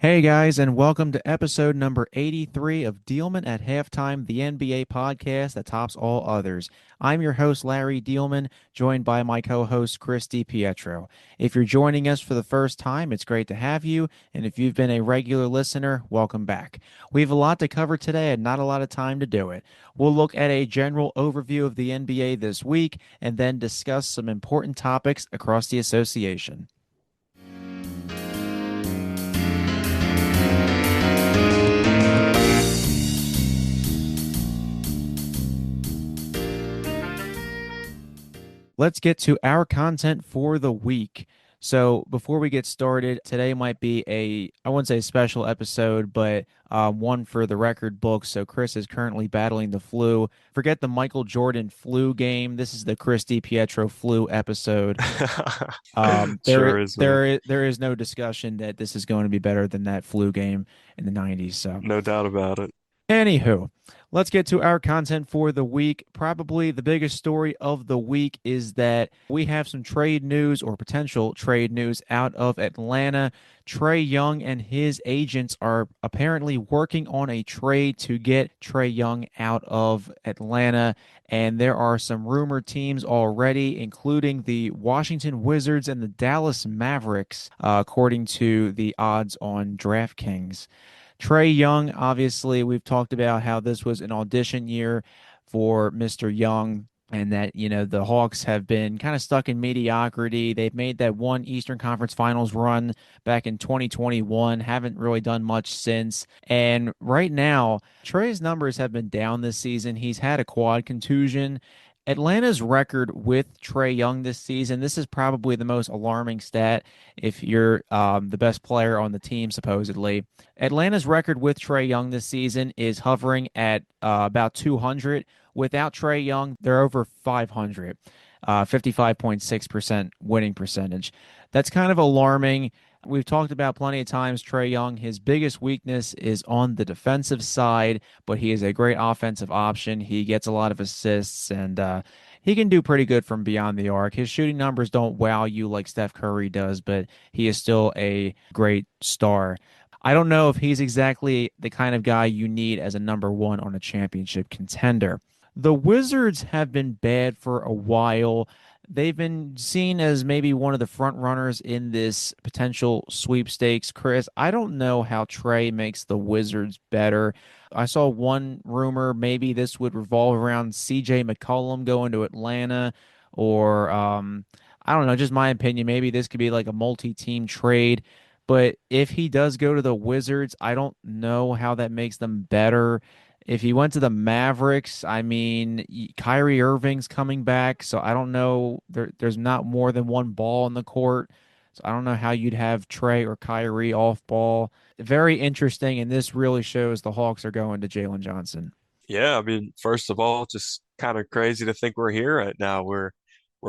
Hey guys, and welcome to episode number 83 of Diehlman at Halftime, the NBA podcast that tops all others. I'm your host, Larry Diehlman, joined by my co-host, Chris DiPietro. If you're joining us for the first time, it's great to have you, and if you've been a regular listener, welcome back. We have a lot to cover today and not a lot of time to do it. We'll look at a general overview of the NBA this week, and then discuss some important topics across the association. Let's get to our content for the week. So, before we get started, today might be I wouldn't say a special episode, but one for the record book. So, Chris is currently battling the flu. Forget the Michael Jordan flu game. This is the Chris DiPietro flu episode. Sure is, man. There is no discussion that this is going to be better than that flu game in the 90s. So, No doubt about it. anywho, let's get to our content for the week. Probably the biggest story of the week is that we have some trade news or potential trade news out of Atlanta. Trae Young and his agents are apparently working on a trade to get Trae Young out of Atlanta. And there are some rumored teams already, including the Washington Wizards and the Dallas Mavericks, according to the odds on DraftKings. Trae Young, obviously, we've talked about how this was an audition year for Mr. Young, and that, the Hawks have been kind of stuck in mediocrity. They've made that one Eastern Conference Finals run back in 2021, haven't really done much since. And right now, Trae's numbers have been down this season. He's had a quad contusion. Atlanta's record with Trae Young this season, this is probably the most alarming stat if you're the best player on the team, supposedly. Atlanta's record with Trae Young this season is hovering at about 200. Without Trae Young, they're over 500, 55.6% winning percentage. That's kind of alarming. We've talked about plenty of times Trae Young. His biggest weakness is on the defensive side, but he is a great offensive option. He gets a lot of assists and he can do pretty good from beyond the arc. His shooting numbers don't wow you like Steph Curry does, but he is still a great star. I don't know if he's exactly the kind of guy you need as a number one on a championship contender. The Wizards have been bad for a while. They've been seen as maybe one of the front runners in this potential sweepstakes. Chris, I don't know how Trae makes the Wizards better. I saw one rumor maybe this would revolve around CJ McCollum going to Atlanta, or I don't know, just my opinion. Maybe this could be like a multi-team trade. But if he does go to the Wizards, I don't know how that makes them better. If he went to the Mavericks, I mean, Kyrie Irving's coming back, so I don't know. There's not more than one ball in the court, so I don't know how you'd have Trey or Kyrie off ball. Very interesting, and this really shows the Hawks are going to Jalen Johnson. Yeah, I mean, first of all, just kind of crazy to think we're here right now. We're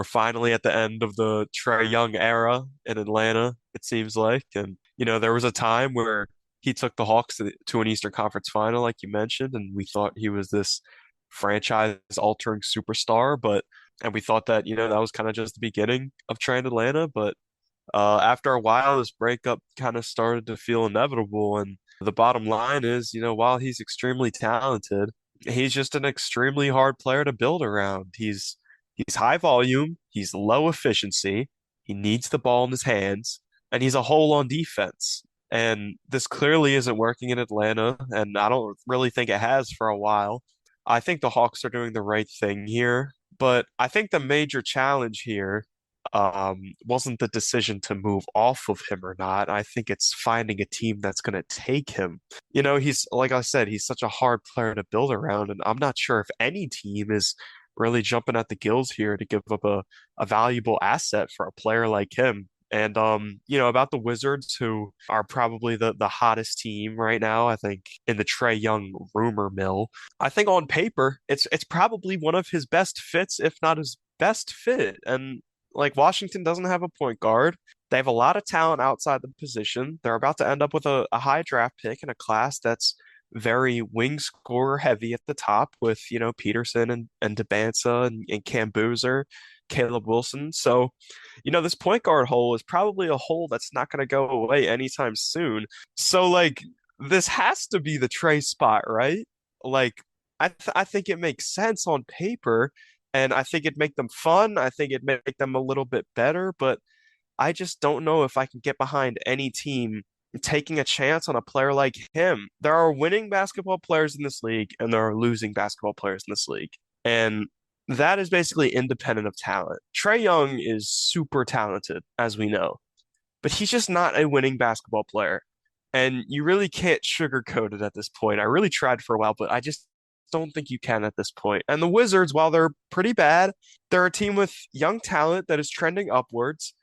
finally at the end of the Trae Young era in Atlanta, it seems like. And there was a time where he took the Hawks to an Eastern Conference final, like you mentioned, and we thought he was this franchise-altering superstar, and we thought that, that was kind of just the beginning of Trae in Atlanta, but after a while, this breakup kind of started to feel inevitable. And the bottom line is, while he's extremely talented, he's just an extremely hard player to build around. He's high volume, he's low efficiency, he needs the ball in his hands, and he's a hole on defense. And this clearly isn't working in Atlanta, and I don't really think it has for a while. I think the Hawks are doing the right thing here, but I think the major challenge here wasn't the decision to move off of him or not. I think it's finding a team that's going to take him. He's, like I said, he's such a hard player to build around, and I'm not sure if any team is really jumping at the gills here to give up a valuable asset for a player like him. And about the Wizards, who are probably the hottest team right now, I think in the Trae Young rumor mill. I think on paper, it's probably one of his best fits, if not his best fit. And like Washington doesn't have a point guard. They have a lot of talent outside the position. They're about to end up with a high draft pick in a class that's very wing scorer heavy at the top with, Peterson and Debanza and Cam Boozer. Caleb Wilson. So, this point guard hole is probably a hole that's not going to go away anytime soon. So, like, this has to be the Trae spot, right? Like, I think it makes sense on paper, and I think it'd make them fun. I think it'd make them a little bit better, but I just don't know if I can get behind any team taking a chance on a player like him. There are winning basketball players in this league, and there are losing basketball players in this league. And that is basically independent of talent. Trae Young is super talented, as we know, but he's just not a winning basketball player. And you really can't sugarcoat it at this point. I really tried for a while, but I just don't think you can at this point. And the Wizards, while they're pretty bad, they're a team with young talent that is trending upwards.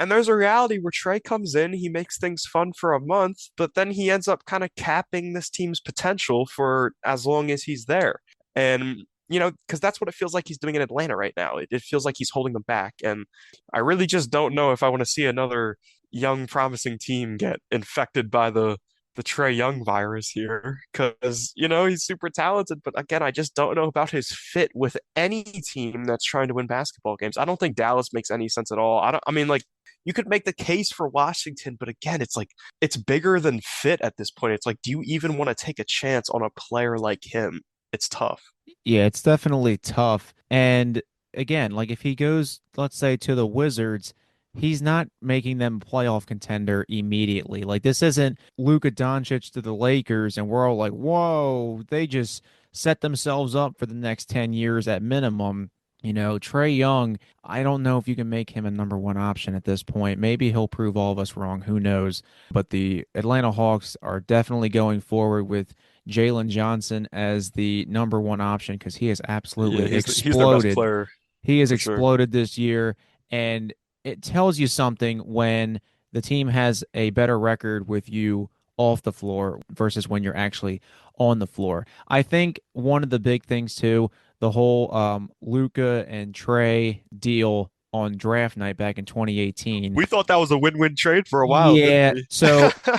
And there's a reality where Trey comes in, he makes things fun for a month, but then he ends up kind of capping this team's potential for as long as he's there. And, because that's what it feels like he's doing in Atlanta right now. It feels like he's holding them back. And I really just don't know if I want to see another young, promising team get infected by the Trae Young virus here because, he's super talented. But again, I just don't know about his fit with any team that's trying to win basketball games. I don't think Dallas makes any sense at all. I mean, like, you could make the case for Washington, but again, it's like it's bigger than fit at this point. It's like, do you even want to take a chance on a player like him? It's tough. Yeah, it's definitely tough. And again, like if he goes, let's say, to the Wizards, he's not making them a playoff contender immediately. Like this isn't Luka Doncic to the Lakers, and we're all like, whoa, they just set themselves up for the next 10 years at minimum. Trae Young, I don't know if you can make him a number one option at this point. Maybe he'll prove all of us wrong. Who knows? But the Atlanta Hawks are definitely going forward with Jalen Johnson as the number one option because he has Yeah, absolutely he's their best exploded. player He has for sure. exploded this year, and it tells you something when the team has a better record with you off the floor versus when you're actually on the floor. I think one of the big things too, the whole Luca and Trey deal on draft night back in 2018. We thought that was a win-win trade for a while, didn't Yeah, we?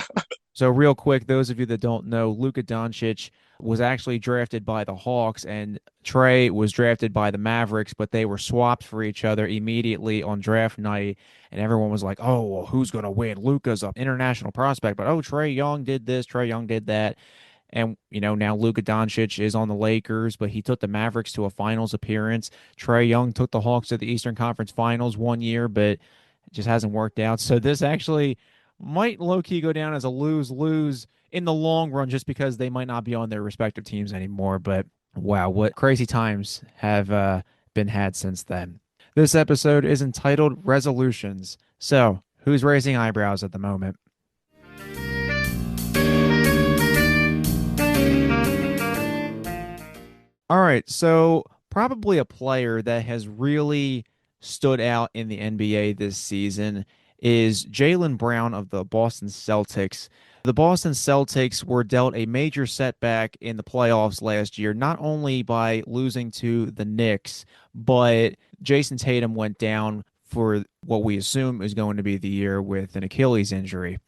so real quick, those of you that don't know, Luka Doncic was actually drafted by the Hawks and Trey was drafted by the Mavericks, but they were swapped for each other immediately on draft night. And everyone was like, oh, well, who's going to win? Luka's an international prospect, but oh, Trae Young did this, Trae Young did that. And, now Luka Doncic is on the Lakers, but he took the Mavericks to a finals appearance. Trae Young took the Hawks to the Eastern Conference Finals one year, but it just hasn't worked out. So this actually might low key go down as a lose lose in the long run just because they might not be on their respective teams anymore. But wow, what crazy times have been had since then. This episode is entitled Resolutions. So, who's raising eyebrows at the moment? All right, so probably a player that has really stood out in the NBA this season is Jaylen Brown of the Boston Celtics. The Boston Celtics were dealt a major setback in the playoffs last year, not only by losing to the Knicks, but Jason Tatum went down for what we assume is going to be the year with an Achilles injury.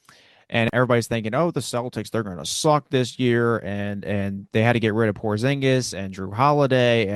And everybody's thinking, oh, the Celtics, they're going to suck this year, and they had to get rid of Porzingis and Drew Holiday,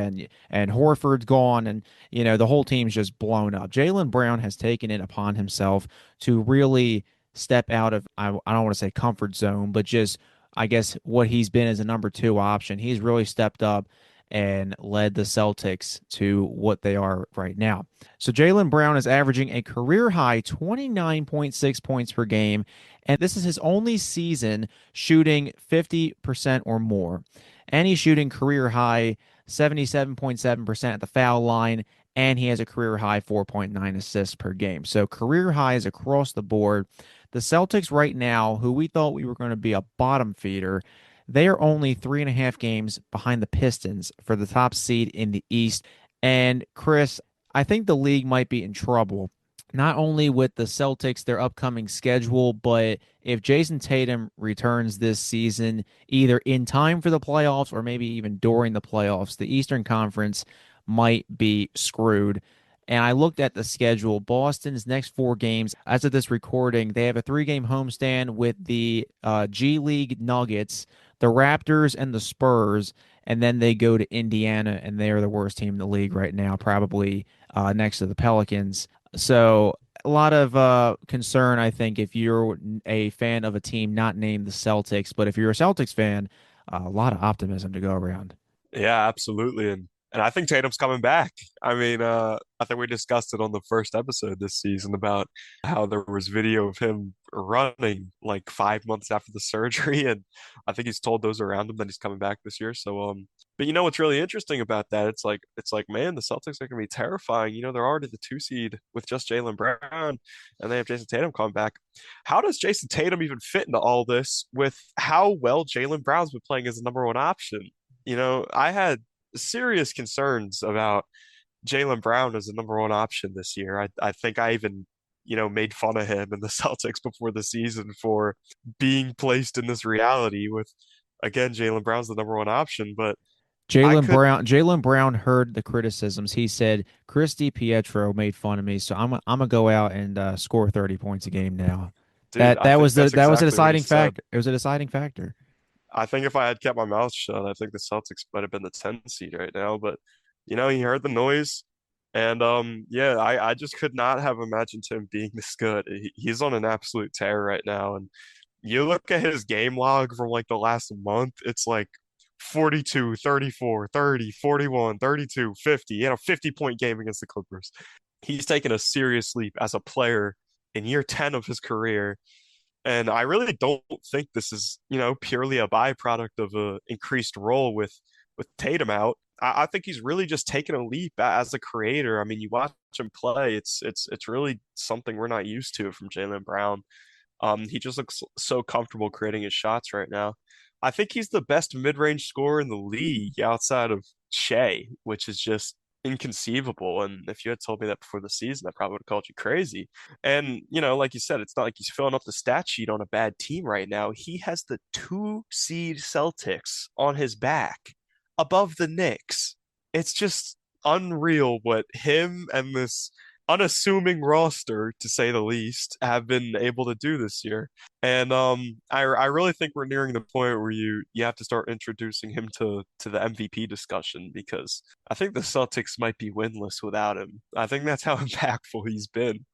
and Horford's gone, and the whole team's just blown up. Jaylen Brown has taken it upon himself to really step out of I don't want to say comfort zone, but just I guess what he's been as a number two option. He's really stepped up and led the Celtics to what they are right now. So Jaylen Brown is averaging a career high 29.6 points per game, and this is his only season shooting 50% or more. And he's shooting career high 77.7% at the foul line, and he has a career high 4.9 assists per game. So career highs across the board. The Celtics right now, who we thought we were going to be a bottom feeder, they are only 3.5 games behind the Pistons for the top seed in the East. And Chris, I think the league might be in trouble, not only with the Celtics, their upcoming schedule, but if Jason Tatum returns this season, either in time for the playoffs or maybe even during the playoffs, the Eastern Conference might be screwed. And I looked at the schedule. Boston's next four games, as of this recording, they have a 3-game homestand with the G League Nuggets, the Raptors, and the Spurs. and then they go to Indiana, and they are the worst team in the league right now, probably next to the Pelicans. So a lot of concern, I think, if you're a fan of a team not named the Celtics, but if you're a Celtics fan, a lot of optimism to go around. Yeah, absolutely. And I think Tatum's coming back. I mean, I think we discussed it on the first episode this season about how there was video of him running like 5 months after the surgery, and I think he's told those around him that he's coming back this year. So, but you know what's really interesting about that? It's like, man, the Celtics are gonna be terrifying. You know, they're already the 2 seed with just Jaylen Brown, and they have Jason Tatum coming back. How does Jason Tatum even fit into all this with how well Jaylen Brown's been playing as the number 1 option? You know, I had serious concerns about Jaylen Brown as the number 1 option this year. I think I even, made fun of him and the Celtics before the season for being placed in this reality with, again, Jaylen Brown's the number 1 option. But I could, Jaylen Brown heard the criticisms. He said Chris DiPietro made fun of me, so I'm gonna go out and score 30 points a game now. dude, I think that's That was a exactly what he deciding said. factor. It was a deciding factor. I think if I had kept my mouth shut, I think the Celtics might have been the 10 seed right now. But he heard the noise, and yeah, I just could not have imagined him being this good. He's on an absolute tear right now, and you look at his game log from like the last month, it's like 42, 34, 30, 41, 32, 50. He had a 50-point game against the Clippers. He's taken a serious leap as a player in year 10 of his career, and I really don't think this is, purely a byproduct of a increased role with Tatum out. I think he's really just taken a leap as a creator. I mean, you watch him play, it's really something we're not used to from Jaylen Brown. He just looks so comfortable creating his shots right now. I think he's the best mid-range scorer in the league outside of Shea, which is just inconceivable. And if you had told me that before the season, I probably would have called you crazy. And, like you said, it's not like he's filling up the stat sheet on a bad team right now. He has the 2 seed Celtics on his back above the Knicks. It's just unreal what him and this unassuming roster, to say the least, have been able to do this year. And I really think we're nearing the point where you have to start introducing him to the MVP discussion, because I think the Celtics might be winless without him. I think that's how impactful he's been.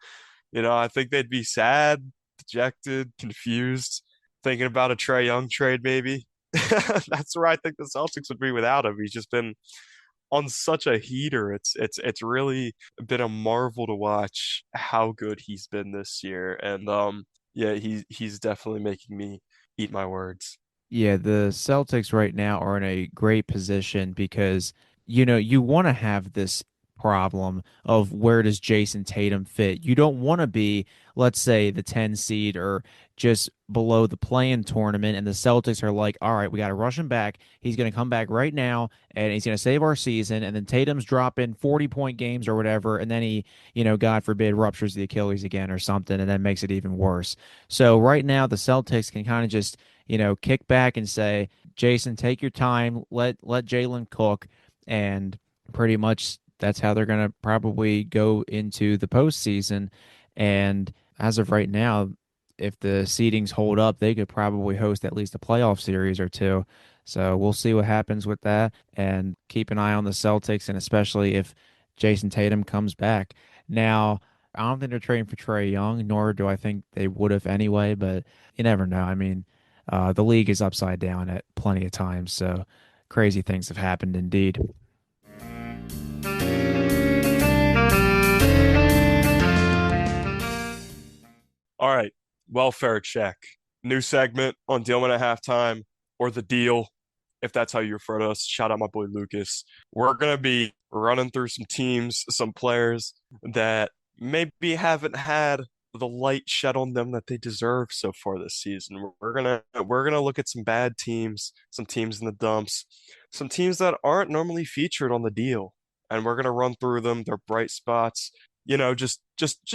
I think they'd be sad, dejected, confused, thinking about a Trae Young trade maybe. That's where I think the Celtics would be without him. He's just been on such a heater. It's really been a marvel to watch how good he's been this year. And yeah, he's definitely making me eat my words. Yeah, the Celtics right now are in a great position because, you want to have this problem of where does Jason Tatum fit? You don't want to be, let's say, the 10 seed or just below the play-in tournament, and the Celtics are like, all right, we got to rush him back. He's going to come back right now, and he's going to save our season. And then Tatum's dropping 40-point games or whatever, and then he, God forbid, ruptures the Achilles again or something, and then makes it even worse. So right now, the Celtics can kind of just kick back and say, Jason, take your time, let Jaylen cook, and pretty much that's how they're going to probably go into the postseason. And as of right now, if the seedings hold up, they could probably host at least a playoff series or two. So we'll see what happens with that, and keep an eye on the Celtics, and especially if Jason Tatum comes back. Now, I don't think they're trading for Trae Young, nor do I think they would have anyway, but you never know. I mean, the league is upside down at plenty of times, so crazy things have happened indeed. All right, welfare check. New segment on Dillman at halftime, or the deal, if that's how you refer to us. Shout out my boy Lucas. We're gonna be running through some teams, some players that maybe haven't had the light shed on them that they deserve so far this season. We're gonna look at some bad teams, some teams in the dumps, some teams that aren't normally featured on the deal, and we're gonna run through them, their bright spots. Just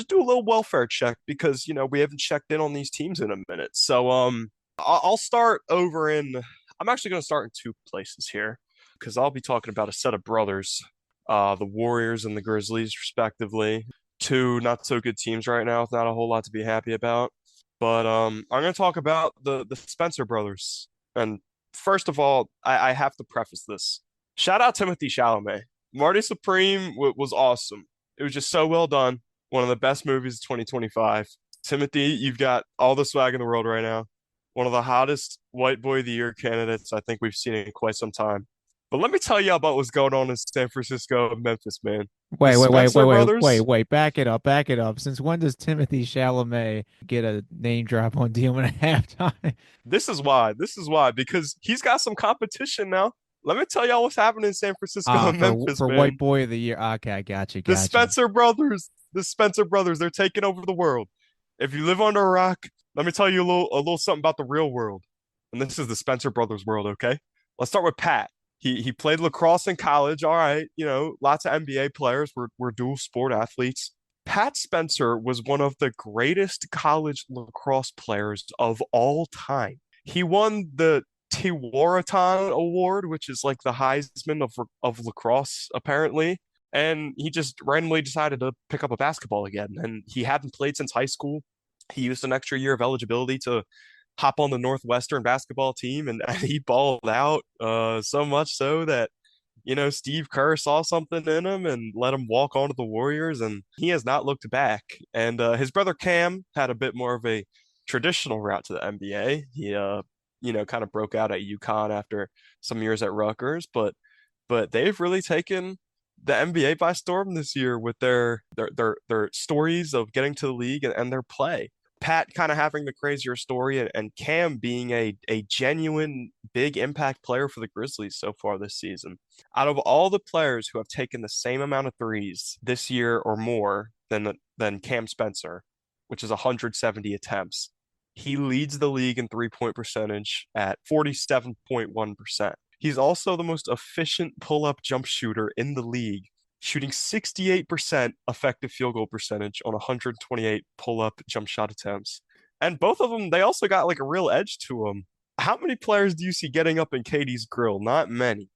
do a little welfare check, because we haven't checked in on these teams in a minute. So I'll start over in. I'm actually going to start in 2 places here, because I'll be talking about a set of brothers, the Warriors and the Grizzlies, respectively. 2 not so good teams right now, with not a whole lot to be happy about. But I'm going to talk about the Spencer brothers, and First of all, I have to preface this. Shout out Timothy Chalamet. Marty Supreme was awesome. It was just so well done. One of the best movies of 2025. Timothy, you've got all the swag in the world right now. One of the hottest white boy of the year candidates I think we've seen in quite some time. But let me tell you about what's going on in San Francisco and Memphis, man. The Wait, wait, wait, wait, Spencer wait, wait, brothers, wait. Back it up, back it up. Since when does Timothy Chalamet get a name drop on Diehlman at halftime? this is why. This is why, because he's got some competition now. Let me tell y'all what's happening in San Francisco and Memphis, For White man. Boy of the Year. Okay, I got you, The got you. Spencer brothers, the Spencer brothers, they're taking over the world. If you live under a rock, let me tell you a little something about the real world. And this is the Spencer brothers world, okay? Let's start with Pat. He played lacrosse in college. All right, lots of NBA players were dual sport athletes. Pat Spencer was one of the greatest college lacrosse players of all time. He won the Tiwaraton Award, which is like the Heisman of lacrosse, apparently. And he just randomly decided to pick up a basketball again. And he hadn't played since high school. He used an extra year of eligibility to hop on the Northwestern basketball team, and he balled out so much so that Steve Kerr saw something in him and let him walk onto the Warriors, and he has not looked back. And his brother Cam had a bit more of a traditional route to the NBA. He kind of broke out at UConn after some years at Rutgers, but they've really taken the NBA by storm this year with their stories of getting to the league and their play. Pat kind of having the crazier story, and Cam being a genuine big impact player for the Grizzlies so far this season. Out of all the players who have taken the same amount of threes this year or more than Cam Spencer, which is 170 attempts, he leads the league in three-point percentage at 47.1%. He's also the most efficient pull-up jump shooter in the league, shooting 68% effective field goal percentage on 128 pull-up jump shot attempts. And both of them, they also got like a real edge to them. How many players do you see getting up in Katie's grill? Not many.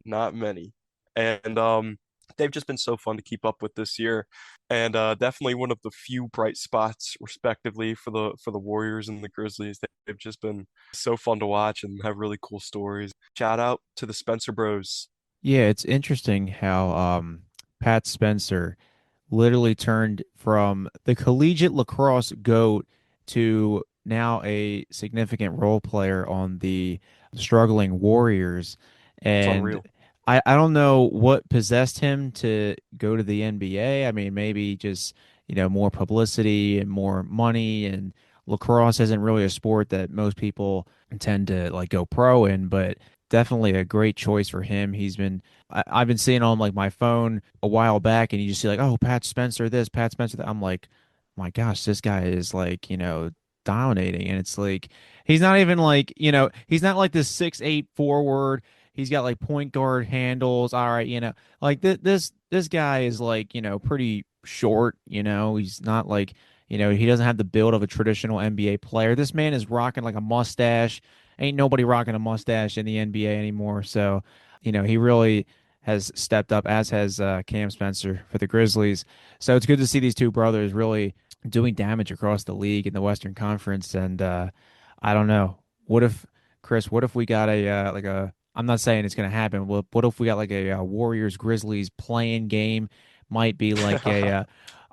Not many. And they've just been so fun to keep up with this year. And definitely one of the few bright spots, respectively, for the Warriors and the Grizzlies. They've just been so fun to watch and have really cool stories. Shout out to the Spencer Bros. Yeah, it's interesting how Pat Spencer literally turned from the collegiate lacrosse GOAT to now a significant role player on the struggling Warriors. It's And unreal. I don't know what possessed him to go to the NBA. I mean, maybe just, more publicity and more money. And lacrosse isn't really a sport that most people tend to like go pro in, but definitely a great choice for him. I've been seeing on like my phone a while back, and you just see like, oh, Pat Spencer this, Pat Spencer that. I'm like, my gosh, this guy is like, dominating. And it's like he's not even like, he's not like this 6'8" forward. He's got like point guard handles. All right, like this guy is like, pretty short, he's not like, he doesn't have the build of a traditional NBA player. This man is rocking like a mustache. Ain't nobody rocking a mustache in the NBA anymore. So, he really has stepped up, as has Cam Spencer for the Grizzlies. So it's good to see these two brothers really doing damage across the league in the Western Conference. And I don't know. What if, Chris? What if we got a? I'm not saying it's going to happen. What if we got like a Warriors Grizzlies playing game? Might be like a.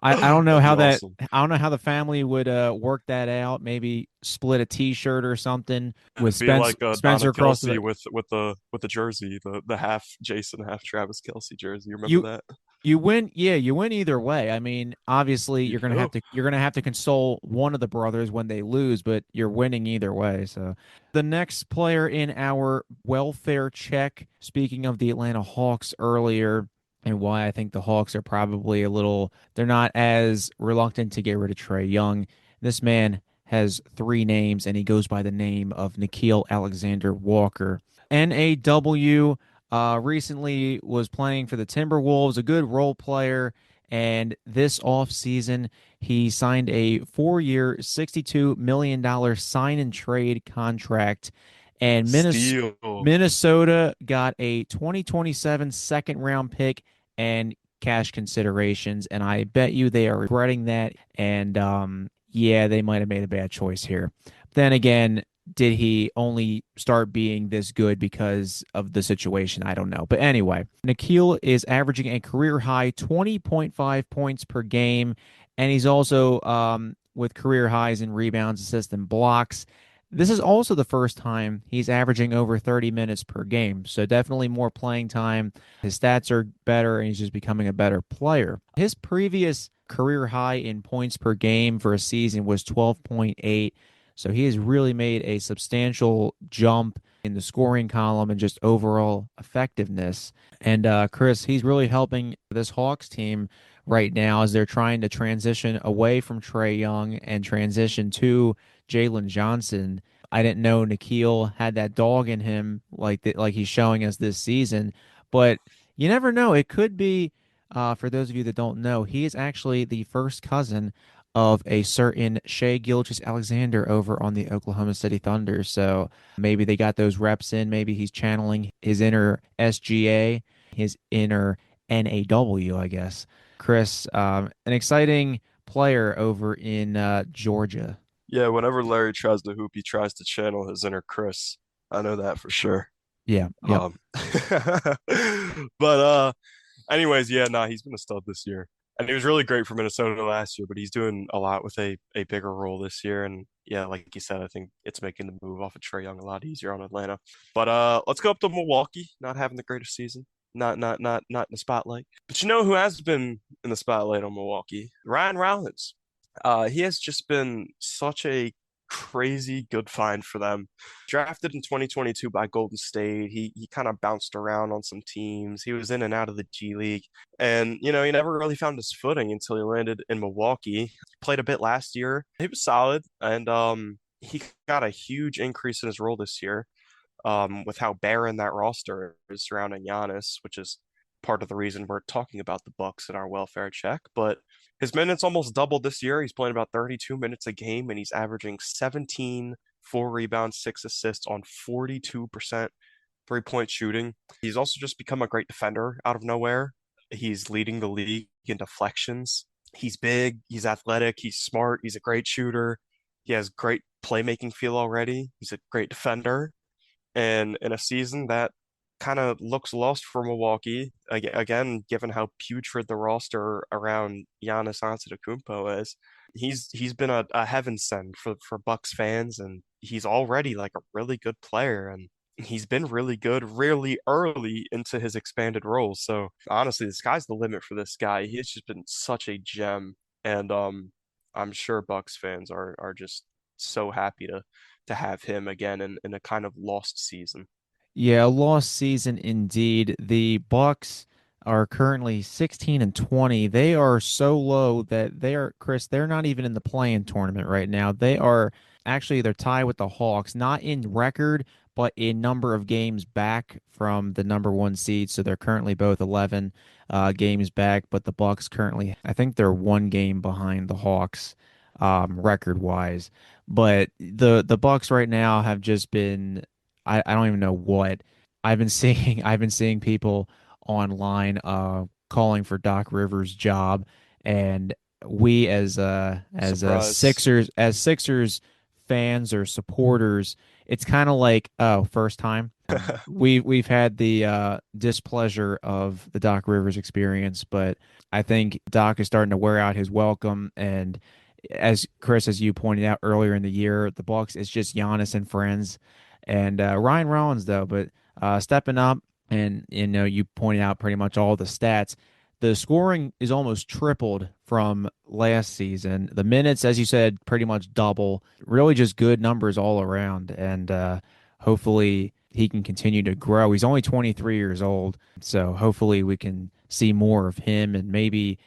I don't know That'd be how that. awesome. I don't know how the family would work that out. Maybe split a T-shirt or something with It'd be like Donna Spencer across Kelsey the. with the jersey, the half Jason, half Travis Kelsey jersey. You remember You that? You win, yeah, you win either way. I mean, obviously You have do. to console one of the brothers when they lose, but you're winning either way. So the next player in our welfare check, speaking of the Atlanta Hawks earlier, and why I think the Hawks are probably they're not as reluctant to get rid of Trae Young. This man has three names, and he goes by the name of Nikhil Alexander Walker. NAW recently was playing for the Timberwolves, a good role player. And this offseason, he signed a 4-year, $62 million sign and trade contract. And Steal. Minnesota got a 2027 second round pick and cash considerations. And I bet you they are regretting that. And yeah, they might have made a bad choice here. Then again, did he only start being this good because of the situation? I don't know. But anyway, Nikhil is averaging a career high 20.5 points per game, and he's also with career highs in rebounds, assists, and blocks. This is also the first time he's averaging over 30 minutes per game. So definitely more playing time. His stats are better, and he's just becoming a better player. His previous career high in points per game for a season was 12.8. So he has really made a substantial jump in the scoring column and just overall effectiveness. And Chris, he's really helping this Hawks team right now as they're trying to transition away from Trae Young and transition to Jalen Johnson. I didn't know Nikhil had that dog in him like he's showing us this season, but you never know. It could be, for those of you that don't know, he is actually the first cousin of a certain Shea Gilgeous-Alexander over on the Oklahoma City Thunder. So maybe they got those reps in. Maybe he's channeling his inner SGA, his inner NAW, I guess. Chris, an exciting player over in Georgia. Yeah, whenever Larry tries to hoop, he tries to channel his inner Chris. I know that for sure. Yeah, yep. Um, but anyways, yeah, nah, he's been a stud this year. And he was really great for Minnesota last year, but he's doing a lot with a bigger role this year. And yeah, like you said, I think it's making the move off of Trae Young a lot easier on Atlanta. But let's go up to Milwaukee, not having the greatest season. Not in the spotlight. But you know who has been in the spotlight on Milwaukee? Ryan Rollins. He has just been such a crazy good find for them. Drafted in 2022 by Golden State. He kind of bounced around on some teams. He was in and out of the G League. And, you know, he never really found his footing until he landed in Milwaukee. He played a bit last year. He was solid and he got a huge increase in his role this year. With how barren that roster is surrounding Giannis, which is part of the reason we're talking about the Bucks in our welfare check. But his minutes almost doubled this year. He's playing about 32 minutes a game, and he's averaging 17, 4 rebounds, 6 assists on 42% three-point shooting. He's also just become a great defender out of nowhere. He's leading the league in deflections. He's big, he's athletic, he's smart, he's a great shooter. He has great playmaking feel already. He's a great defender. And in a season that kind of looks lost for Milwaukee, again, given how putrid the roster around Giannis Antetokounmpo is, he's been a heaven send for Bucks fans, and he's already like a really good player, and he's been really good really early into his expanded role. So honestly, the sky's the limit for this guy. He has just been such a gem, and I'm sure Bucks fans are just so happy to have him again in a kind of lost season. Yeah, a lost season indeed. The Bucks are currently 16 and 20. They are so low that they are, Chris, they're not even in the play-in tournament right now. They are actually they're tied with the Hawks, not in record, but in number of games back from the number one seed. So they're currently both 11 games back, but the Bucks currently, I think they're one game behind the Hawks record wise. But the Bucks right now have just been I don't even know what I've been seeing. I've been seeing people online calling for Doc Rivers' job, and we as Surprise. Sixers fans or supporters, it's kind of like, oh, first time. We've had the displeasure of the Doc Rivers experience, but I think Doc is starting to wear out his welcome. And as Chris, as you pointed out earlier in the year, the Bucks it's just Giannis and friends, and Ryan Rollins though, but stepping up. And you pointed out pretty much all the stats. The scoring is almost tripled from last season. The minutes, as you said, pretty much double. Really, just good numbers all around, and hopefully he can continue to grow. He's only 23 years old, so hopefully we can see more of him, and maybe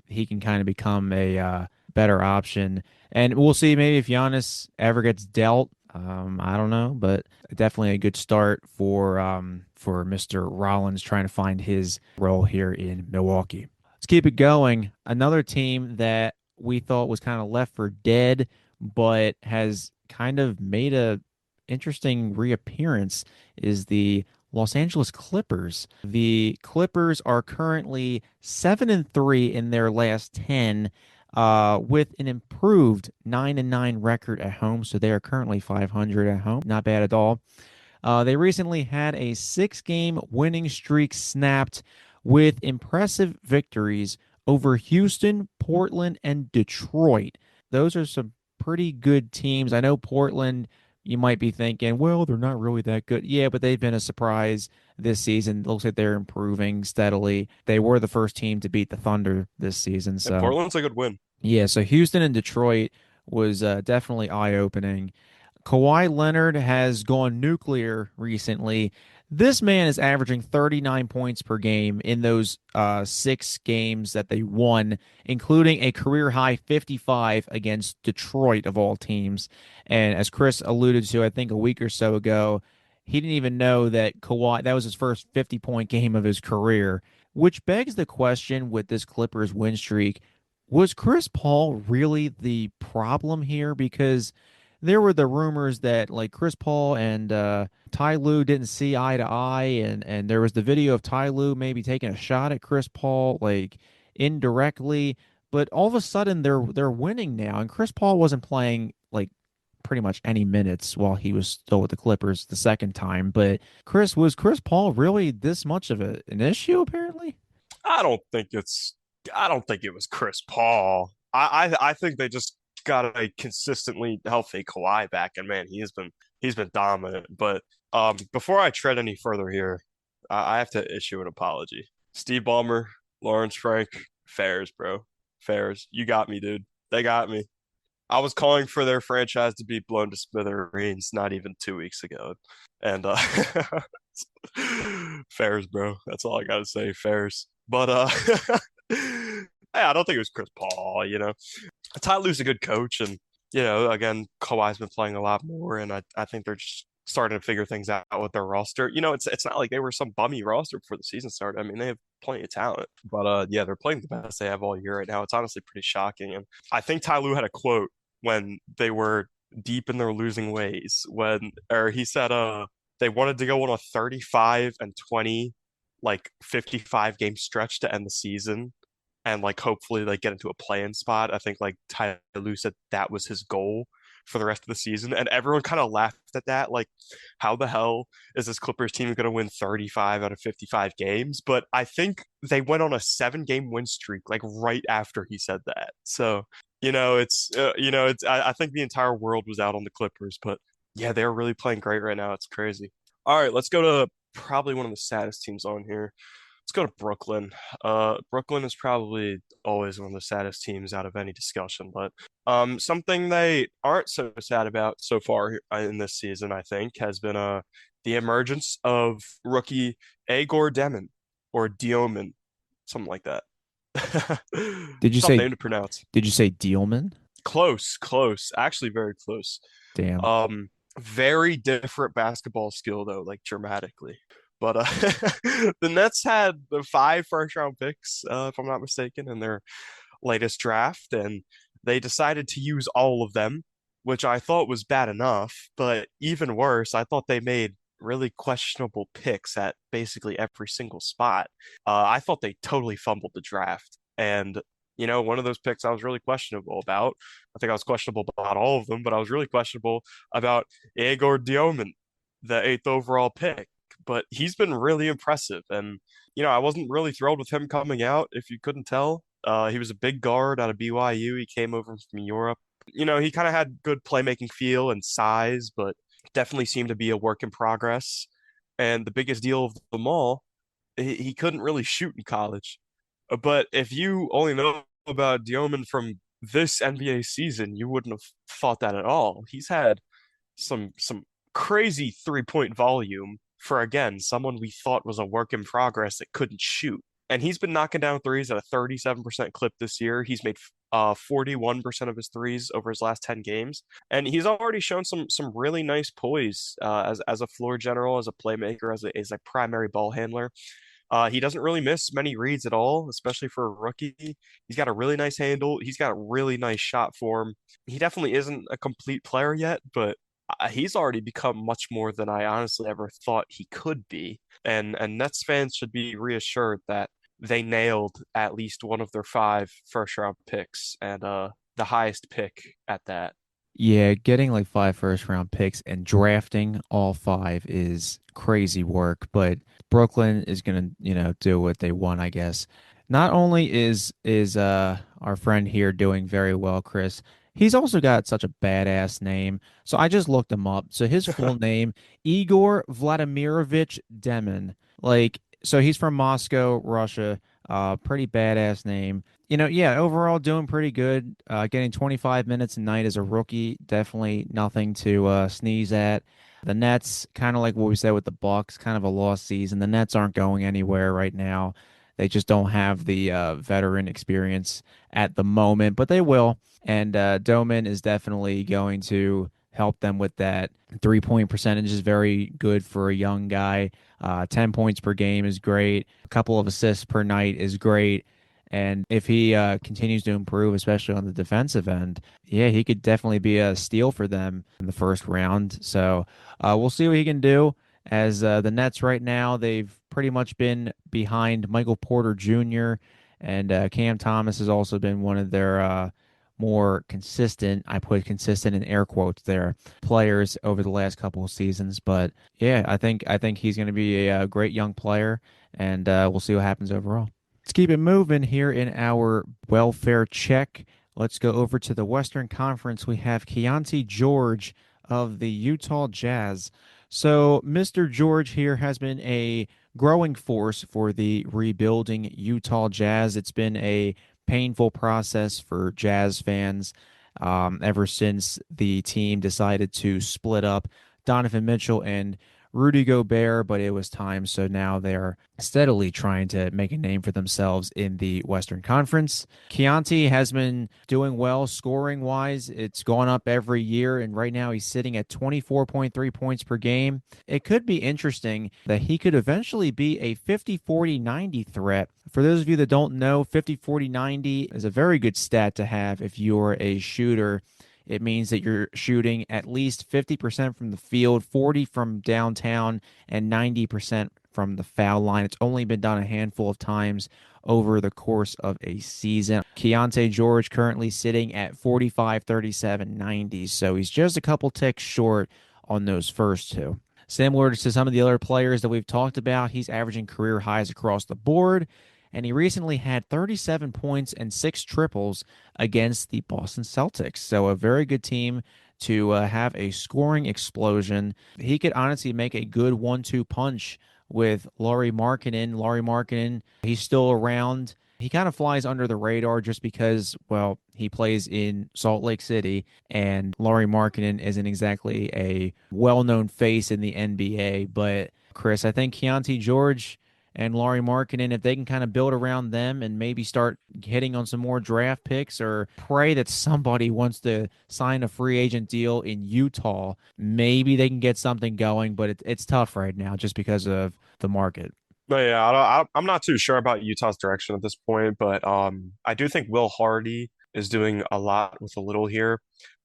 he can kind of become a better option. And we'll see maybe if Giannis ever gets dealt. I don't know, but definitely a good start for Mr. Rollins trying to find his role here in Milwaukee. Let's keep it going. Another team that we thought was kind of left for dead, but has kind of made a interesting reappearance is the Los Angeles Clippers. The Clippers are currently 7 and 3 in their last 10. with an improved 9-9 record at home. So they are currently 500 at home. Not bad at all. They recently had a 6 game winning streak snapped with impressive victories over Houston, Portland, and Detroit. Those are some pretty good teams. I know Portland, you might be thinking, well, they're not really that good. Yeah, but they've been a surprise this season. It looks like they're improving steadily. They were the first team to beat the Thunder this season. And So, Portland's a good win. yeah, so Houston and Detroit was definitely eye-opening. Kawhi Leonard has gone nuclear recently. This man is averaging 39 points per game in those 6 games that they won, including a career high 55 against Detroit of all teams. And as Chris alluded to, I think a week or so ago, he didn't even know that Kawhi, that was his first 50-point game of his career, which begs the question with this Clippers win streak, was Chris Paul really the problem here? Because there were the rumors that like Chris Paul and Ty Lue didn't see eye to eye, and there was the video of Ty Lue maybe taking a shot at Chris Paul like indirectly, but all of a sudden they're winning now, and Chris Paul wasn't playing like pretty much any minutes while he was still with the Clippers the second time. But Chris Paul really this much of an issue apparently? I don't think it's I don't think it was Chris Paul. I think they just got a consistently healthy Kawhi back, and man, he's been dominant. But before I tread any further here, I have to issue an apology. Steve Ballmer, Lawrence Frank, Fairs, bro. Fairs. You got me, dude. They got me. I was calling for their franchise to be blown to smithereens not even 2 weeks ago. And Fairs, bro. That's all I gotta say. Fairs. But hey, I don't think it was Chris Paul, you know. Ty Lue's a good coach, and again, Kawhi's been playing a lot more, and I think they're just starting to figure things out with their roster. It's not like they were some bummy roster before the season started. I mean, they have plenty of talent, but yeah, they're playing the best they have all year right now. It's honestly pretty shocking, and I think Ty Lue had a quote when they were deep in their losing ways or he said they wanted to go on a 35 and 20 like 55 game stretch to end the season and like hopefully like get into a play-in spot. I think like Ty Lue said that was his goal for the rest of the season, and everyone kind of laughed at that. Like, how the hell is this Clippers team going to win 35 out of 55 games? But I think they went on a 7 game win streak like right after he said that. So I think the entire world was out on the Clippers, but yeah, they're really playing great right now. It's crazy. All right, let's go to probably one of the saddest teams on here. Let's go to Brooklyn. Brooklyn is probably always one of the saddest teams out of any discussion, but something they aren't so sad about so far in this season, I think, has been the emergence of rookie Agor Demon or Dioman, something like that. Did you Tough say name to pronounce. did you say Dealman? Close, close. Actually, very close. Damn. Very different basketball skill though, like dramatically. But the Nets had the 5 first-round picks, if I'm not mistaken, in their latest draft, and they decided to use all of them, which I thought was bad enough. But even worse, I thought they made really questionable picks at basically every single spot. I thought they totally fumbled the draft, and one of those picks I was really questionable about. I think I was questionable about all of them, but I was really questionable about Igor Dioman, the eighth overall pick. But he's been really impressive. And, I wasn't really thrilled with him coming out, if you couldn't tell. He was a big guard out of BYU. He came over from Europe. He kind of had good playmaking feel and size, but definitely seemed to be a work in progress. And the biggest deal of them all, he couldn't really shoot in college. But if you only know about Dioman from this NBA season, you wouldn't have thought that at all. He's had some crazy 3-point volume for again someone we thought was a work in progress that couldn't shoot. And he's been knocking down threes at a 37% clip this year. He's made 41% of his threes over his last 10 games. And he's already shown some really nice poise as a floor general, as a playmaker, as a primary ball handler. He doesn't really miss many reads at all, especially for a rookie. He's got a really nice handle. He's got a really nice shot form. He definitely isn't a complete player yet, but he's already become much more than I honestly ever thought he could be. And Nets fans should be reassured that they nailed at least one of their 5 first-round picks, and the highest pick at that. Yeah, getting like 5 first round picks and drafting all five is crazy work, but Brooklyn is gonna, do what they want, I guess. Not only is our friend here doing very well, Chris, he's also got such a badass name. So I just looked him up. So his full name, Igor Vladimirovich Demin. Like, so he's from Moscow, Russia. Pretty badass name. Yeah, overall doing pretty good. Getting 25 minutes a night as a rookie, definitely nothing to sneeze at. The Nets, kind of like what we said with the Bucks, kind of a lost season. The Nets aren't going anywhere right now. They just don't have the veteran experience at the moment, but they will. And Doman is definitely going to help them with that. 3-point percentage is very good for a young guy. 10 points per game is great. A couple of assists per night is great. And if he continues to improve, especially on the defensive end, yeah, he could definitely be a steal for them in the first round. So we'll see what he can do. As the Nets right now, they've pretty much been behind Michael Porter Jr. and Cam Thomas has also been one of their more consistent, I put consistent in air quotes there, players over the last couple of seasons. But yeah, I think he's going to be a great young player, and we'll see what happens overall. Let's keep it moving here in our welfare check. Let's go over to the Western Conference. We have Keontae George of the Utah Jazz. So, Mr. George here has been a growing force for the rebuilding Utah Jazz. It's been a painful process for Jazz fans ever since the team decided to split up Donovan Mitchell and Rudy Gobert, but it was time. So now they're steadily trying to make a name for themselves in the Western Conference. Keontae has been doing well scoring wise. It's gone up every year, and right now he's sitting at 24.3 points per game. It could be interesting that he could eventually be a 50-40-90 threat. For those of you that don't know, 50-40-90 is a very good stat to have if you're a shooter. It means that you're shooting at least 50% from the field, 40 from downtown, and 90% from the foul line. It's only been done a handful of times over the course of a season. Keontae George currently sitting at 45, 37, 90. So he's just a couple ticks short on those first two. Similar to some of the other players that we've talked about, he's averaging career highs across the board. And he recently had 37 points and 6 triples against the Boston Celtics. So a very good team to have a scoring explosion. He could honestly make a good 1-2 punch with Lauri Markkanen. Lauri Markkanen, he's still around. He kind of flies under the radar just because, well, he plays in Salt Lake City, and Lauri Markkanen isn't exactly a well-known face in the NBA. But Chris, I think Keontae George and Lauri Markkanen, if they can kind of build around them and maybe start hitting on some more draft picks or pray that somebody wants to sign a free agent deal in Utah, maybe they can get something going. But it's tough right now just because of the market. But yeah, I'm not too sure about Utah's direction at this point, but I do think Will Hardy is doing a lot with a little here.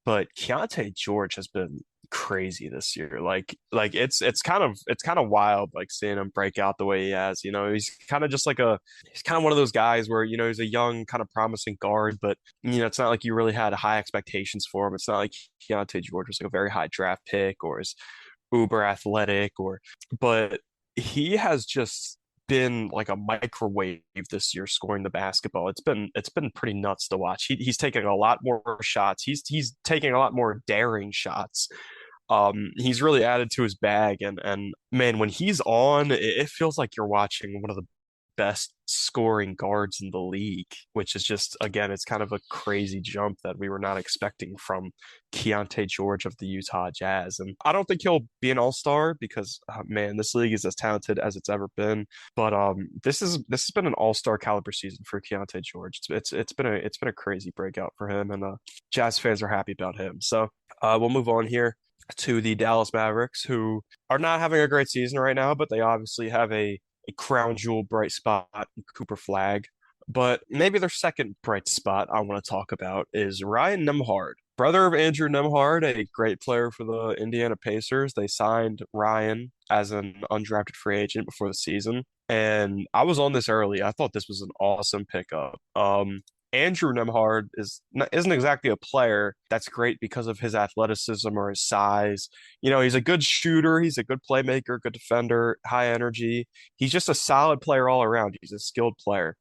But Keontae George has been crazy this year. Like it's kind of wild, like seeing him break out the way he has. He's kind of one of those guys where he's a young, kind of promising guard, but it's not like you really had high expectations for him. It's not like Keontae George was like a very high draft pick or is uber athletic but he has just been like a microwave this year scoring the basketball. It's been pretty nuts to watch. He's taking a lot more shots. He's taking a lot more daring shots. He's really added to his bag, and man, when he's on, it feels like you're watching one of the best scoring guards in the league, which is just, again, it's kind of a crazy jump that we were not expecting from Keontae George of the Utah Jazz. And I don't think he'll be an all-star because, man, this league is as talented as it's ever been. But this has been an all-star caliber season for Keontae George. It's been a crazy breakout for him, and Jazz fans are happy about him. So we'll move on here to the Dallas Mavericks, who are not having a great season right now, but they obviously have a crown jewel bright spot in Cooper Flag. But maybe their second bright spot I want to talk about is Ryan Nembhard, brother of Andrew Nembhard, a great player for the Indiana Pacers. They signed Ryan as an undrafted free agent before the season. And I was on this early. I thought this was an awesome pickup. Andrew Nemhard isn't exactly a player that's great because of his athleticism or his size. He's a good shooter, he's a good playmaker, good defender, high energy. He's just a solid player all around. He's a skilled player.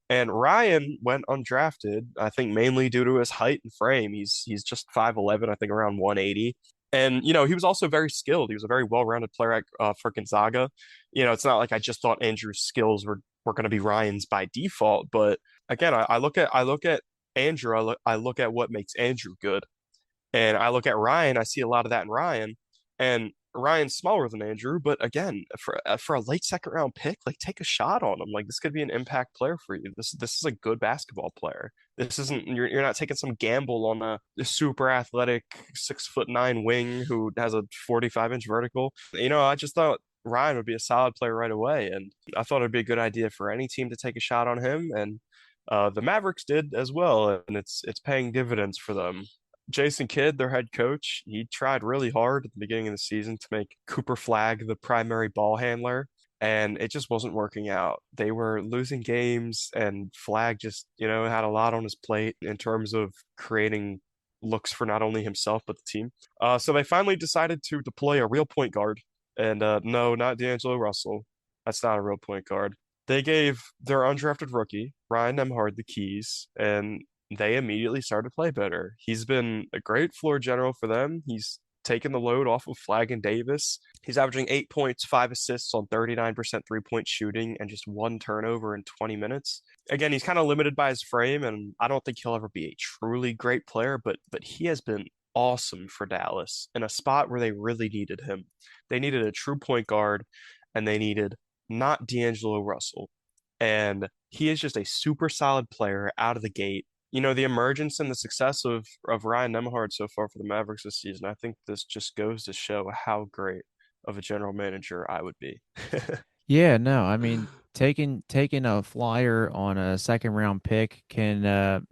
And Ryan went undrafted, I think mainly due to his height and frame. He's just 5'11", I think around 180. And he was also very skilled. He was a very well-rounded player for Gonzaga. It's not like I just thought Andrew's skills were going to be Ryan's by default, but again, I look at Andrew, I look at what makes Andrew good. And I look at Ryan, I see a lot of that in Ryan. And Ryan's smaller than Andrew, but again, for a late second round pick, like take a shot on him. Like this could be an impact player for you. This is a good basketball player. This isn't you're not taking some gamble on a super athletic 6'9" wing who has a 45-inch vertical. I just thought Ryan would be a solid player right away, and I thought it'd be a good idea for any team to take a shot on him. And the Mavericks did as well, and it's paying dividends for them. Jason Kidd, their head coach, he tried really hard at the beginning of the season to make Cooper Flagg the primary ball handler, and it just wasn't working out. They were losing games, and Flagg just, had a lot on his plate in terms of creating looks for not only himself but the team. So they finally decided to deploy a real point guard, and no, not D'Angelo Russell. That's not a real point guard. They gave their undrafted rookie, Ryan Nembhard, the keys, and they immediately started to play better. He's been a great floor general for them. He's taken the load off of Flagg and Davis. He's averaging 8 points, 5 assists on 39% three-point shooting and just one turnover in 20 minutes. Again, he's kind of limited by his frame, and I don't think he'll ever be a truly great player, but he has been awesome for Dallas in a spot where they really needed him. They needed a true point guard, and they needed not D'Angelo Russell. And he is just a super solid player out of the gate. The emergence and the success of Ryan Nembhard so far for the Mavericks this season, I think this just goes to show how great of a general manager I would be. Yeah, no, I mean taking a flyer on a second round pick can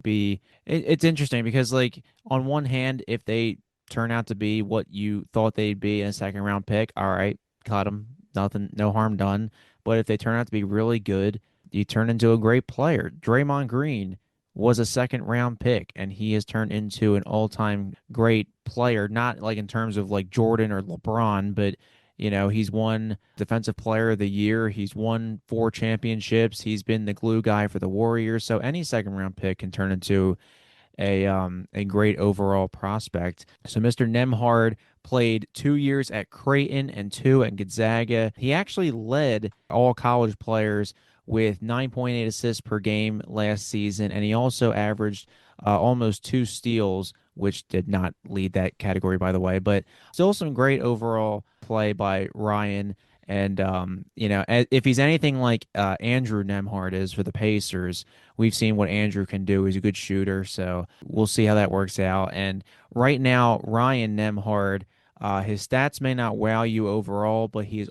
it's interesting because like on one hand, if they turn out to be what you thought they'd be in a second round pick, all right, cut them, nothing, no harm done. But if they turn out to be really good, you turn into a great player. Draymond Green was a second round pick, and he has turned into an all time great player, not like in terms of like Jordan or LeBron, but he's won Defensive Player of the Year. He's won 4 championships. He's been the glue guy for the Warriors. So any second round pick can turn into a great overall prospect. So Mr. Nemhard played 2 years at Creighton and 2 at Gonzaga. He actually led all college players with 9.8 assists per game last season, and he also averaged almost 2 steals, which did not lead that category, by the way, but still some great overall play by Ryan. And if he's anything like Andrew Nemhard is for the Pacers, we've seen what Andrew can do. He's a good shooter, so we'll see how that works out. And right now, Ryan Nemhard, his stats may not wow you overall, but he's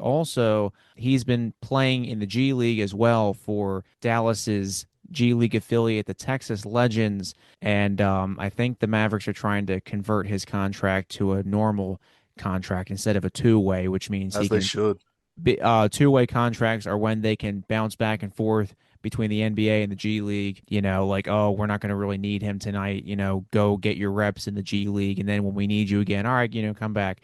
been playing in the G League as well for Dallas's G League affiliate, the Texas Legends, and I think the Mavericks are trying to convert his contract to a normal contract instead of a two-way, which means he As they can should. two-way contracts are when they can bounce back and forth between the NBA and the G League, like, oh, we're not going to really need him tonight, go get your reps in the G League. And then when we need you again, all right, come back.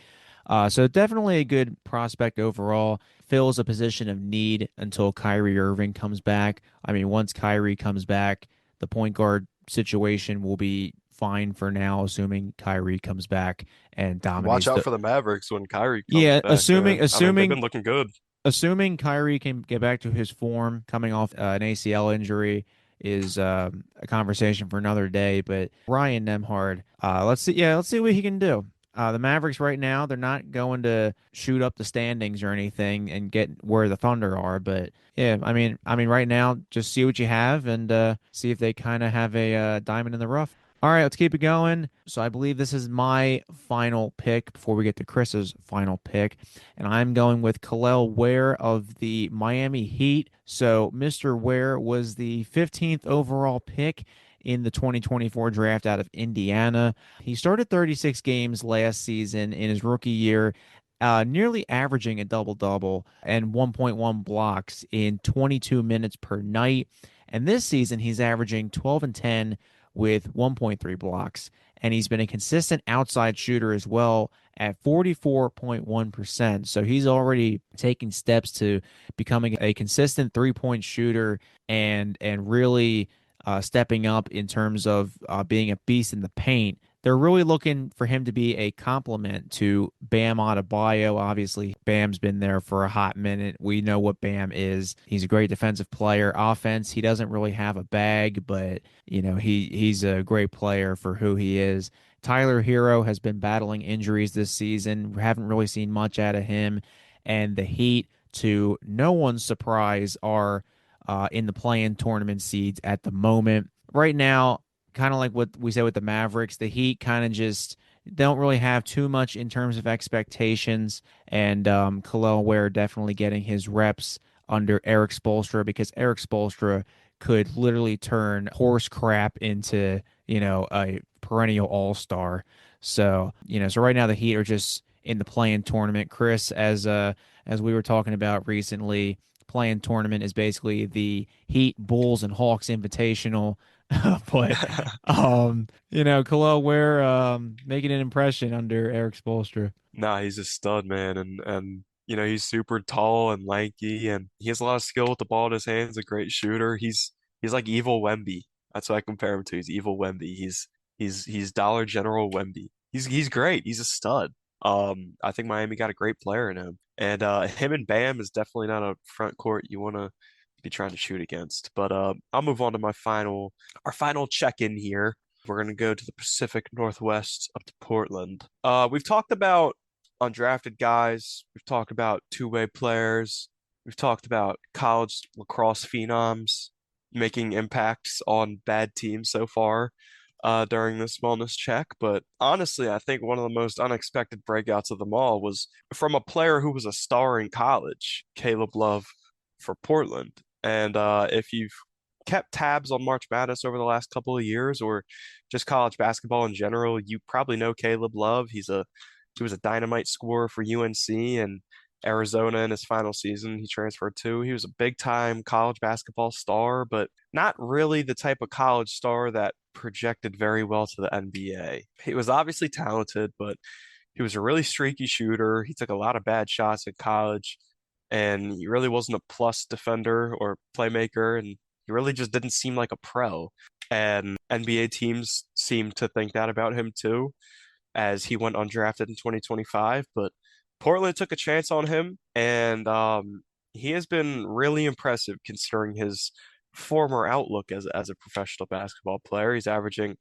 So definitely a good prospect overall. Fills a position of need until Kyrie Irving comes back. I mean, once Kyrie comes back, the point guard situation will be fine for now, assuming Kyrie comes back and Watch dominates out the. for the Mavericks when Kyrie comes Yeah, back, assuming man. I mean, they've assuming been looking good. assuming Kyrie can get back to his form coming off an ACL injury is a conversation for another day. But Ryan Nemhard, let's see. Yeah, let's see what he can do. The Mavericks right now, they're not going to shoot up the standings or anything and get where the Thunder are. But yeah, I mean, right now, just see what you have and see if they kind of have a diamond in the rough. All right, let's keep it going. So I believe this is my final pick before we get to Chris's final pick. And I'm going with Kel'el Ware of the Miami Heat. So Mr. Ware was the 15th overall pick in the 2024 draft out of Indiana. He started 36 games last season in his rookie year, nearly averaging a double-double and 1.1 blocks in 22 minutes per night. And this season, he's averaging 12 and 10 with 1.3 blocks. And he's been a consistent outside shooter as well at 44.1%. So he's already taking steps to becoming a consistent three-point shooter and really stepping up in terms of being a beast in the paint. They're really looking for him to be a complement to Bam Adebayo. Obviously, Bam's been there for a hot minute. We know what Bam is. He's a great defensive player. Offense, he doesn't really have a bag, but he's a great player for who he is. Tyler Hero has been battling injuries this season. We haven't really seen much out of him. And the Heat, to no one's surprise, are in the play-in tournament seeds at the moment. Right now, kind of like what we said with the Mavericks, the Heat kind of just don't really have too much in terms of expectations. And Khalil Ware definitely getting his reps under Eric Spoelstra because Eric Spoelstra could literally turn horse crap into, a perennial all-star. So right now the Heat are just in the play-in tournament. Chris, as we were talking about recently, play-in tournament is basically the Heat, Bulls, and Hawks Invitational. But Khalil Ware making an impression under Eric Spoelstra. Nah, he's a stud, man, and he's super tall and lanky, and he has a lot of skill with the ball in his hands. A great shooter. He's like evil Wemby. That's what I compare him to. He's evil Wemby. He's Dollar General Wemby. He's great. He's a stud. I think Miami got a great player in him, and him and Bam is definitely not a front court you want to be trying to shoot against. But I'll move on to our final check-in here. We're gonna go to the Pacific Northwest up to Portland. We've talked about undrafted guys. We've talked about two-way players. We've talked about college lacrosse phenoms making impacts on bad teams so far during this wellness check. But honestly, I think one of the most unexpected breakouts of them all was from a player who was a star in college, Caleb Love for Portland. And if you've kept tabs on March Madness over the last couple of years or just college basketball in general, you probably know Caleb Love. He was a dynamite scorer for UNC and Arizona in his final season. He transferred to. He was a big time college basketball star, but not really the type of college star that projected very well to the NBA. He was obviously talented, but he was a really streaky shooter. He took a lot of bad shots in college, and he really wasn't a plus defender or playmaker, and he really just didn't seem like a pro. And NBA teams seemed to think that about him too, as he went undrafted in 2025. But Portland took a chance on him, and he has been really impressive considering his former outlook as a professional basketball player. He's averaging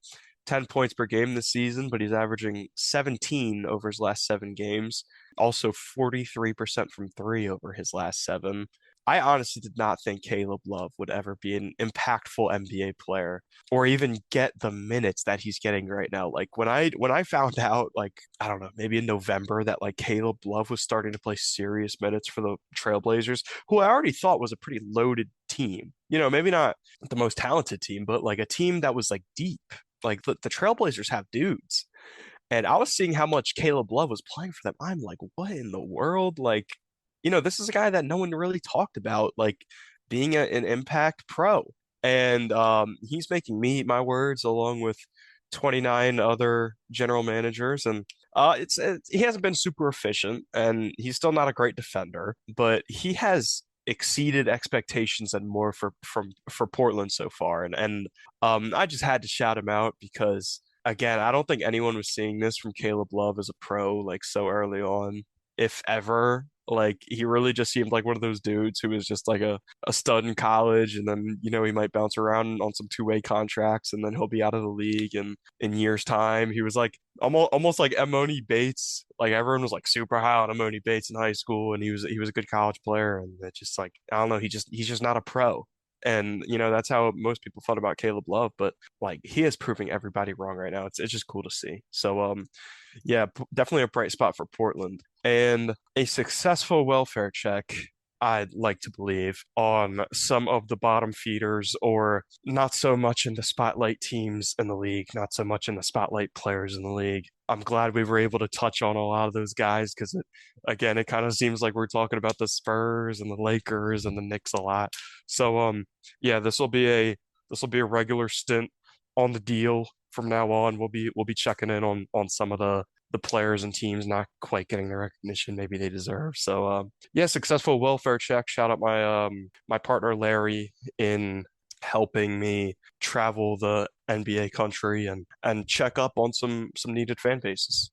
10 points per game this season, but he's averaging 17 over his last 7 games. Also 43% from three over his last seven. I honestly did not think Caleb Love would ever be an impactful NBA player or even get the minutes that he's getting right now. Like when I found out, like, I don't know, maybe in November that like Caleb Love was starting to play serious minutes for the Trailblazers, who I already thought was a pretty loaded team. Maybe not the most talented team, but like a team that was like deep. Like the Trailblazers have dudes. And I was seeing how much Caleb Love was playing for them. I'm like, what in the world? Like, this is a guy that no one really talked about, like being an impact pro. And he's making me eat my words along with 29 other general managers. And he hasn't been super efficient, and he's still not a great defender, but he has exceeded expectations and more for Portland so far. And I just had to shout him out because again, I don't think anyone was seeing this from Caleb Love as a pro like so early on, if ever. Like he really just seemed like one of those dudes who was just like a stud in college, and then he might bounce around on some two-way contracts, and then he'll be out of the league in years time. He was like almost like Emoni Bates. Like everyone was like super high on Emoni Bates in high school, and he was a good college player, and it just like I don't know, he's just not a pro. And that's how most people thought about Caleb Love, but like he is proving everybody wrong right now. It's just cool to see. So yeah, definitely a bright spot for Portland. And a successful welfare check I'd like to believe, on some of the bottom feeders or not so much in the spotlight teams in the league, not so much in the spotlight players in the league. I'm glad we were able to touch on a lot of those guys because again, it kind of seems like we're talking about the Spurs and the Lakers and the Knicks a lot. So, yeah, this will be a regular stint on the deal from now on. We'll be checking in on some of the players and teams not quite getting the recognition maybe they deserve. So, yeah, successful welfare check. Shout out my partner Larry in helping me travel the NBA country and check up on some needed fan bases.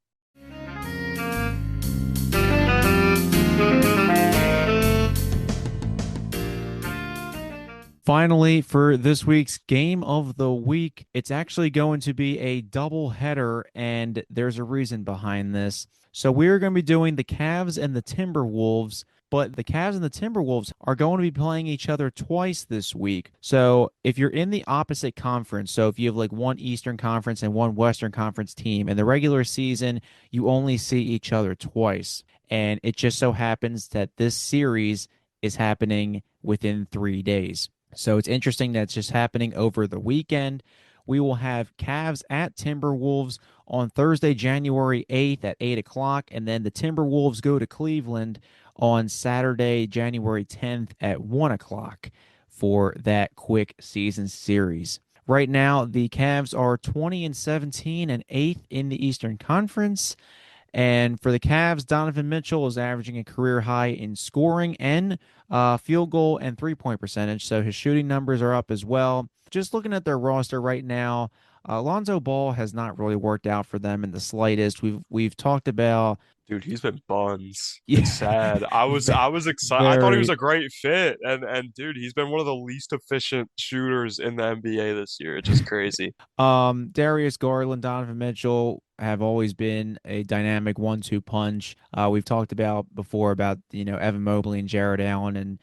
Finally, for this week's game of the week, it's actually going to be a double header, and there's a reason behind this. So we're going to be doing the Cavs and the Timberwolves, but the Cavs and the Timberwolves are going to be playing each other twice this week. So if you're in the opposite conference, so if you have like one Eastern Conference and one Western Conference team, in the regular season, you only see each other twice. And it just so happens that this series is happening within 3 days. So it's interesting that it's just happening over the weekend. We will have Cavs at Timberwolves on Thursday, January 8th at 8 o'clock. And then the Timberwolves go to Cleveland on Saturday, January 10th at 1 o'clock for that quick season series. Right now, the Cavs are 20 and 17 and 8th in the Eastern Conference. And for the Cavs, Donovan Mitchell is averaging a career high in scoring and field goal and 3-point percentage. So his shooting numbers are up as well. Just looking at their roster right now, Lonzo Ball has not really worked out for them in the slightest. We've talked about Dude, he's been buns. It's yeah, sad. I was excited. I thought he was very a great fit, and dude, he's been one of the least efficient shooters in the NBA this year. It's just crazy. Darius Garland, Donovan Mitchell have always been a dynamic 1-2 punch. We've talked about before about, Evan Mobley and Jared Allen and,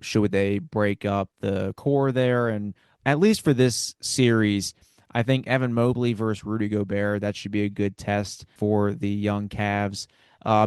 should they break up the core there? And at least for this series, I think Evan Mobley versus Rudy Gobert, that should be a good test for the young Cavs.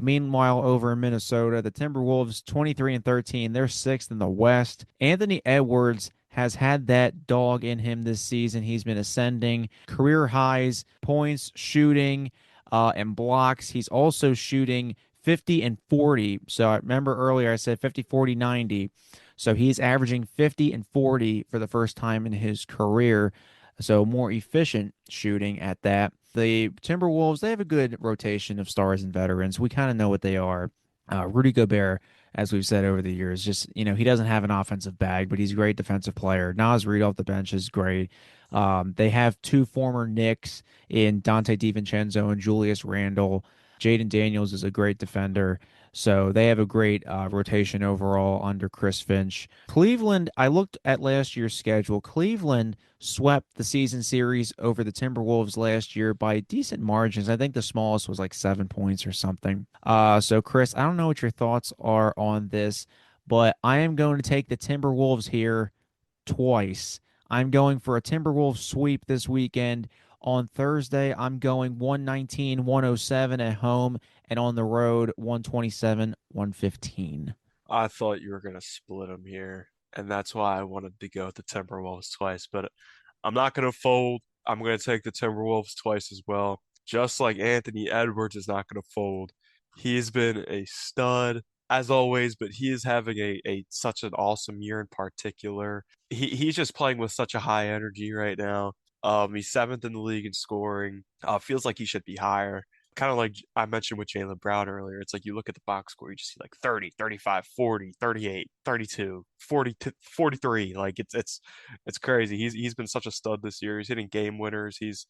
Meanwhile, over in Minnesota, the Timberwolves 23 and 13, they're sixth in the West. Anthony Edwards has had that dog in him this season. He's been ascending career highs, points, shooting, and blocks. He's also shooting 50 and 40. So I remember earlier I said 50, 40, 90. So he's averaging 50 and 40 for the first time in his career. So more efficient shooting at that. The Timberwolves, they have a good rotation of stars and veterans. We kind of know what they are. Rudy Gobert, as we've said over the years, just, he doesn't have an offensive bag, but he's a great defensive player. Nas Reed off the bench is great. They have two former Knicks in Dante DiVincenzo and Julius Randle. Jaden Daniels is a great defender. So they have a great rotation overall under Chris Finch. Cleveland, I looked at last year's schedule. Cleveland swept the season series over the Timberwolves last year by decent margins. I think the smallest was like 7 points or something. So Chris, I don't know what your thoughts are on this, but I am going to take the Timberwolves here twice. I'm going for a Timberwolves sweep this weekend. On Thursday, I'm going 119-107 at home, and on the road, 127-115. I thought you were gonna split them here, and that's why I wanted to go with the Timberwolves twice. But I'm not gonna fold. I'm gonna take the Timberwolves twice as well. Just like Anthony Edwards is not gonna fold. He's been a stud as always, but he is having a such an awesome year in particular. He's just playing with such a high energy right now. He's seventh in the league in scoring. Feels like he should be higher, kind of like I mentioned with Jaylen Brown earlier. It's like you look at the box score, you just see like 30, 35, 40, 38, 32, 40, 43. Like it's crazy. He's been such a stud this year. He's hitting game winners. He's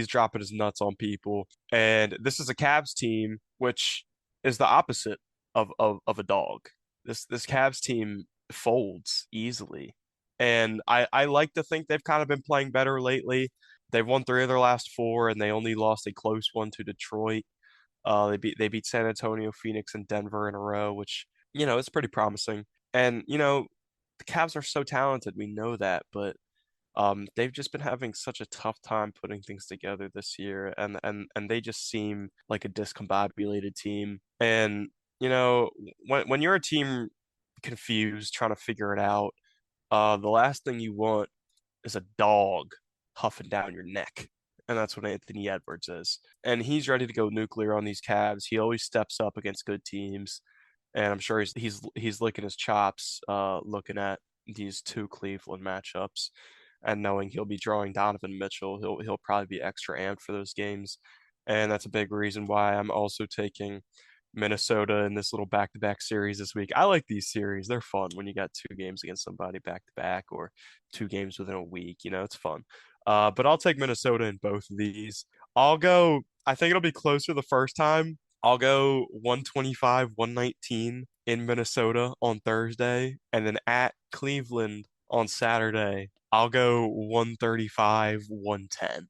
dropping his nuts on people. And this is a Cavs team which is the opposite of a dog. This Cavs team folds easily. And I like to think they've kind of been playing better lately. They've won three of their last four, and they only lost a close one to Detroit. They beat San Antonio, Phoenix, and Denver in a row, which is pretty promising. And the Cavs are so talented, we know that, but they've just been having such a tough time putting things together this year, and they just seem like a discombobulated team. And when you're a team confused, trying to figure it out. The last thing you want is a dog huffing down your neck. And that's what Anthony Edwards is. And he's ready to go nuclear on these Cavs. He always steps up against good teams. And I'm sure he's licking his chops, looking at these two Cleveland matchups and knowing he'll be drawing Donovan Mitchell. He'll probably be extra amped for those games. And that's a big reason why I'm also taking Minnesota in this little back-to-back series this week. I like these series. They're fun when you got two games against somebody back-to-back or two games within a week. It's fun. But I'll take Minnesota in both of these. I think it'll be closer the first time. I'll go 125, 119 in Minnesota on Thursday, and then at Cleveland on Saturday, I'll go 135, 110.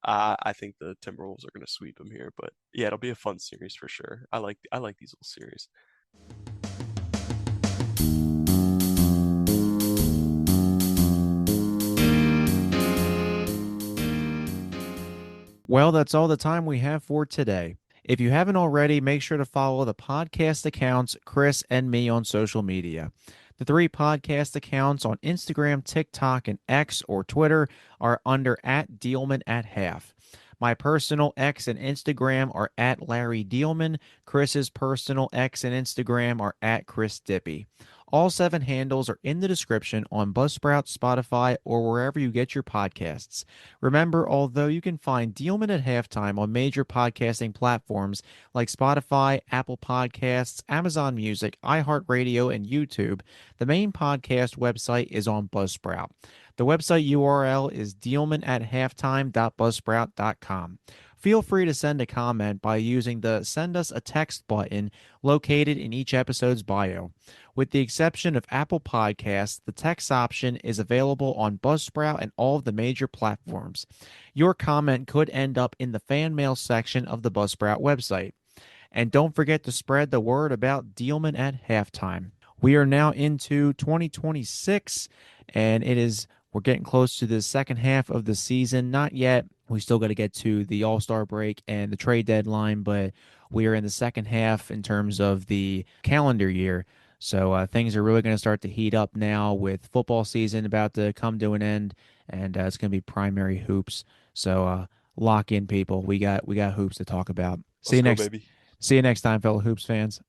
I think the Timberwolves are going to sweep them here, but yeah, it'll be a fun series for sure. I like these little series. Well, that's all the time we have for today. If you haven't already, make sure to follow the podcast accounts, Chris and me, on social media. The three podcast accounts on Instagram, TikTok, and X or Twitter are under @Diehlman@half. My personal X and Instagram are @Larry Diehlman. Chris's personal X and Instagram are @ChrisDippy. All seven handles are in the description on Buzzsprout, Spotify, or wherever you get your podcasts. Remember, although you can find Diehlman at Halftime on major podcasting platforms like Spotify, Apple Podcasts, Amazon Music, iHeartRadio, and YouTube, the main podcast website is on Buzzsprout. The website URL is Diehlman@halftime.buzzsprout.com. Feel free to send a comment by using the Send Us a Text button located in each episode's bio. With the exception of Apple Podcasts, the text option is available on Buzzsprout and all of the major platforms. Your comment could end up in the fan mail section of the Buzzsprout website. And don't forget to spread the word about Diehlman at Halftime. We are now into 2026, and we're getting close to the second half of the season. Not yet. We still got to get to the All-Star break and the trade deadline, but we are in the second half in terms of the calendar year. So things are really going to start to heat up now with football season about to come to an end, and it's going to be primary hoops. So lock in, people. We got hoops to talk about. Let's go, baby. See you next time, fellow hoops fans.